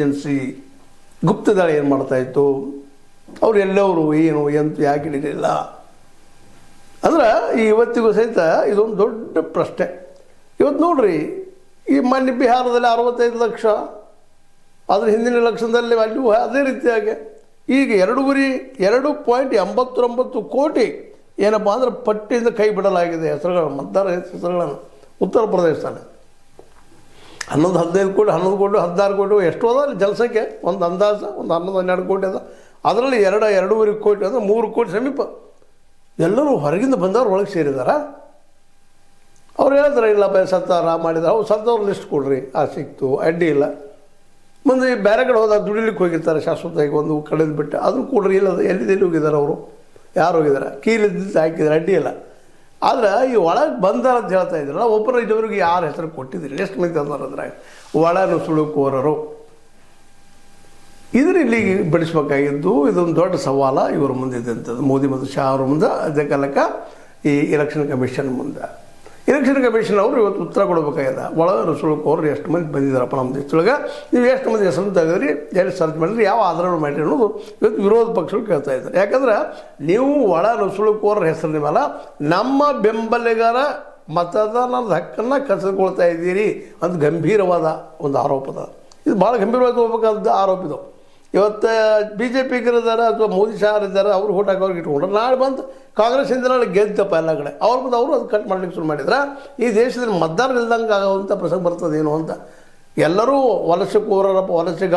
Intelligence ಗುಪ್ತದಾಳಿ ಏನು ಮಾಡ್ತಾಯಿತ್ತು, ಅವ್ರು ಎಲ್ಲವರು ಏನು ಎಂತ ಯಾಕೆ ಹಿಡಿಲಿಲ್ಲ ಅಂದ್ರೆ ಇವತ್ತಿಗೂ ಸಹಿತ ಇದೊಂದು ದೊಡ್ಡ ಪ್ರಶ್ನೆ. ಇವತ್ತು ನೋಡ್ರಿ, ಈ ಮಾನ್ಯ ಬಿಹಾರದಲ್ಲಿ 65 ಲಕ್ಷ, ಅದ್ರ ಹಿಂದಿನ ಎಲೆಕ್ಷನ್ದಲ್ಲಿ ಅಲ್ಲೂ ಅದೇ ರೀತಿಯಾಗಿ ಈಗ 2.89 ಕೋಟಿ ಏನಪ್ಪ ಅಂದ್ರೆ ಪಟ್ಟಿಯಿಂದ ಕೈ ಬಿಡಲಾಗಿದೆ ಹೆಸರುಗಳನ್ನು, ಮತದಾರ ಹೆಸರುಗಳನ್ನು ಉತ್ತರ ಪ್ರದೇಶದಲ್ಲಿ. 15 ಕೋಟಿ 16 ಕೋಟಿ ಎಷ್ಟು ಅದ ಅಲ್ಲಿ ಜನಸಂಖ್ಯೆ, ಒಂದು ಅಂದಾಜು ಒಂದು 12 ಕೋಟಿ ಅದ. ಅದರಲ್ಲಿ 2.5 ಕೋಟಿ ಅಂದರೆ 3 ಕೋಟಿ ಸಮೀಪ ಎಲ್ಲರೂ ಹೊರಗಿಂದ ಬಂದವರು ಒಳಗೆ ಸೇರಿದಾರ. ಅವ್ರು ಹೇಳಿದ್ರೆ ಇಲ್ಲಪ್ಪ ಸತ್ತಾರ ಮಾಡಿದಾರೆ, ಅವ್ರು ಸತ್ತವ್ರು ಲಿಸ್ಟ್ ಕೊಡ್ರಿ, ಸಿಕ್ತು ಅಡ್ಡಿ ಇಲ್ಲ. ಮುಂದೆ ಬೇರೆ ಕಡೆ ಹೋದಾಗ ದುಡಿಲಿಕ್ಕೆ ಹೋಗಿರ್ತಾರೆ ಶಾಶ್ವತವಾಗಿ ಒಂದು ಕಡೆದು ಬಿಟ್ಟು, ಅದನ್ನು ಕೊಡ್ರಿ, ಇಲ್ಲ ಎಲ್ಲಿ ಹೋಗಿದ್ದಾರೆ ಅವರು, ಯಾರು ಹೋಗಿದ್ದಾರೆ, ಕೀಲಿದ್ದು ಹಾಕಿದ್ದಾರೆ, ಅಡ್ಡಿ ಇಲ್ಲ. ಆದರೆ ಈ ಒಳಗೆ ಬಂದಾರ ಅಂತ ಹೇಳ್ತಾ ಇದ್ರಲ್ಲ, ಒಬ್ಬರು ಇದುವರೆಗೆ ಯಾರು ಹೆಸರು ಕೊಟ್ಟಿದ್ದೀರಿ, ಎಷ್ಟು ಮಂದಿ ಅಂದಾರ ಅದ್ರಾಗ ಒಳ ನುಸುಳುಕೋರರು. ಇದನ್ನು ಇಲ್ಲಿಗೆ ಬಿಡಿಸ್ಬೇಕಾಗಿದ್ದು ಇದೊಂದು ದೊಡ್ಡ ಸವಾಲ ಇವರು ಮುಂದಿದೆ ಅಂಥದ್ದು, ಮೋದಿ ಮತ್ತು ಶಾ ಅವ್ರ ಮುಂದೆ. ಅದೇ ಕಾಲಕ್ಕ ಈ ಎಲೆಕ್ಷನ್ ಕಮಿಷನ್ ಮುಂದೆ, ಎಲೆಕ್ಷನ್ ಕಮಿಷನ್ ಅವರು ಇವತ್ತು ಉತ್ತರ ಕೊಡಬೇಕಾಗಿದೆ. ಒಳ ನುಸುಳುಕೋರು ಎಷ್ಟು ಮಂದಿ ಬಂದಿದ್ದಾರಪ್ಪ ನಮ್ಮ ದೇಶದೊಳಗೆ, ನೀವು ಎಷ್ಟು ಮಂದಿ ಹೆಸರು ತೆಗೆದ್ರಿ, ಎಲ್ಲಿ ಸರ್ಚ್ ಮಾಡಿದ್ರಿ, ಯಾವ ಆಧಾರ ಮಾಡಿರಿ ಅನ್ನೋದು ಇವತ್ತು ವಿರೋಧ ಪಕ್ಷಗಳು ಕೇಳ್ತಾ ಇದ್ದಾರೆ. ಯಾಕಂದ್ರೆ ನೀವು ಒಳ ನುಸುಳುಕೋರ ಹೆಸರಿನ ಮೇಲೆ ನಮ್ಮ ಬೆಂಬಲಿಗರ ಮತದಾನದ ಹಕ್ಕನ್ನು ಕಸಿದುಕೊಳ್ತಾ ಇದ್ದೀರಿ ಅಂತ ಗಂಭೀರವಾದ ಒಂದು ಆರೋಪದ. ಇದು ಭಾಳ ಗಂಭೀರವಾಗಿ ಹೋಗ್ಬೇಕಾದ ಆರೋಪ ಇದು. ಇವತ್ತು BJPಗರಿದ್ದಾರೆ ಅಥವಾ ಮೋದಿ ಶಾ ಇದ್ದಾರೆ, ಅವರು ಓಟ್ ಹಾಕೋರಿಗೆ ಇಟ್ಕೊಂಡ್ರೆ ನಾಳೆ ಬಂದು ಕಾಂಗ್ರೆಸ್ಸಿಂದ ನಾಳೆ ಗೆದ್ದಪ್ಪ ಎಲ್ಲ ಕಡೆ, ಅವ್ರ ಬಂದು ಅವರು ಅದು ಕಟ್ ಮಾಡ್ಲಿಕ್ಕೆ ಶುರು ಮಾಡಿದ್ರೆ ಈ ದೇಶದಲ್ಲಿ ಮತದಾರ ಇಲ್ದಂಗೆ ಆಗೋವಂಥ ಪ್ರಸಂಗ ಬರ್ತದೇನೋ ಅಂತ. ಎಲ್ಲರೂ ವಲಸೆ ಕೋರರಪ್ಪ, ವಲಸೆ